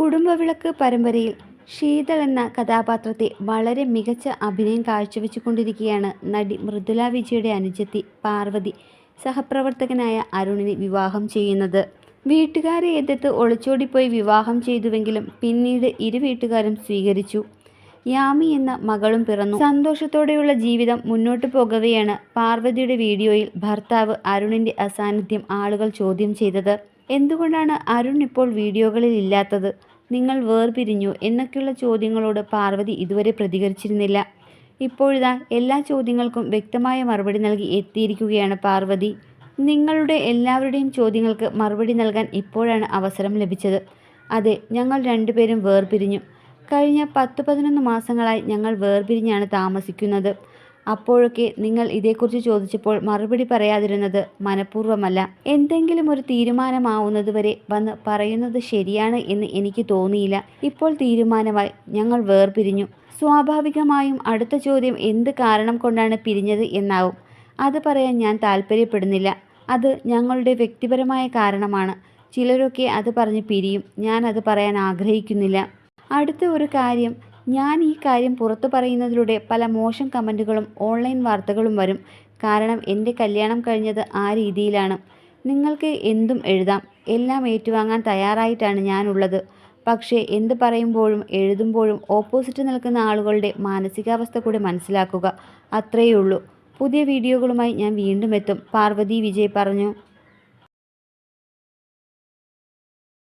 കുടുംബവിളക്ക് പരമ്പരയിൽ ശീതൾ എന്ന കഥാപാത്രത്തെ വളരെ മികച്ച അഭിനയം കാഴ്ചവെച്ചുകൊണ്ടിരിക്കുകയാണ് നടി മൃദുല വിജയുടെ അനുജത്തി പാർവതി സഹപ്രവർത്തകനായ അരുണിനെ വിവാഹം ചെയ്യുന്നത്. വീട്ടുകാരെ എതിർത്ത് ഒളിച്ചോടിപ്പോയി വിവാഹം ചെയ്തുവെങ്കിലും പിന്നീട് ഇരു വീട്ടുകാരും സ്വീകരിച്ചു. യാമി എന്ന മകളും പിറന്നു. സന്തോഷത്തോടെയുള്ള ജീവിതം മുന്നോട്ടു പോകവെയാണ് പാർവതിയുടെ വീഡിയോയിൽ ഭർത്താവ് അരുണിൻ്റെ അസാന്നിധ്യം ആളുകൾ ചോദ്യം ചെയ്തത്. എന്തുകൊണ്ടാണ് അരുൺ ഇപ്പോൾ വീഡിയോകളിൽ ഇല്ലാത്തത്? നിങ്ങൾ വേർപിരിഞ്ഞു എന്നൊക്കെയുള്ള ചോദ്യങ്ങളോട് പാർവതി ഇതുവരെ പ്രതികരിച്ചിരുന്നില്ല. ഇപ്പോഴിതാ എല്ലാ ചോദ്യങ്ങൾക്കും വ്യക്തമായ മറുപടി നൽകി എത്തിയിരിക്കുകയാണ് പാർവതി. നിങ്ങളുടെ എല്ലാവരുടെയും ചോദ്യങ്ങൾക്ക് മറുപടി നൽകാൻ ഇപ്പോഴാണ് അവസരം ലഭിച്ചത്. അതെ, ഞങ്ങൾ രണ്ടുപേരും വേർപിരിഞ്ഞു. കഴിഞ്ഞ 10-11 മാസങ്ങളായി ഞങ്ങൾ വേർപിരിഞ്ഞാണ് താമസിക്കുന്നത്. അപ്പോഴൊക്കെ നിങ്ങൾ ഇതേക്കുറിച്ച് ചോദിച്ചപ്പോൾ മറുപടി പറയാതിരുന്നത് മനഃപൂർവ്വമല്ല. എന്തെങ്കിലും ഒരു തീരുമാനമാവുന്നതുവരെ വന്ന് പറയുന്നത് ശരിയാണ് എന്ന് എനിക്ക് തോന്നിയില്ല. ഇപ്പോൾ തീരുമാനമായി, ഞങ്ങൾ വേർപിരിഞ്ഞു. സ്വാഭാവികമായും അടുത്ത ചോദ്യം എന്ത് കാരണം കൊണ്ടാണ് പിരിഞ്ഞത് എന്നാവും. അത് പറയാൻ ഞാൻ താല്പര്യപ്പെടുന്നില്ല. അത് ഞങ്ങളുടെ വ്യക്തിപരമായ കാരണമാണ്. ചിലരൊക്കെ അത് പറഞ്ഞ് പിരിയും. ഞാൻ അത് പറയാൻ ആഗ്രഹിക്കുന്നില്ല. അടുത്ത ഒരു കാര്യം, ഞാൻ ഈ കാര്യം പുറത്തു പറയുന്നതിലൂടെ പല മോശം കമൻറ്റുകളും ഓൺലൈൻ വാർത്തകളും വരും. കാരണം എൻ്റെ കല്യാണം കഴിഞ്ഞത് ആ രീതിയിലാണ്. നിങ്ങൾക്ക് എന്തും എഴുതാം. എല്ലാം ഏറ്റുവാങ്ങാൻ തയ്യാറായിട്ടാണ് ഞാനുള്ളത്. പക്ഷേ എന്ത് പറയുമ്പോഴും എഴുതുമ്പോഴും ഓപ്പോസിറ്റ് നിൽക്കുന്ന ആളുകളുടെ മാനസികാവസ്ഥ കൂടി മനസ്സിലാക്കുക. അത്രയേ ഉള്ളൂ. പുതിയ വീഡിയോകളുമായി ഞാൻ വീണ്ടും എത്തും, പാർവതി വിജയ് പറഞ്ഞു.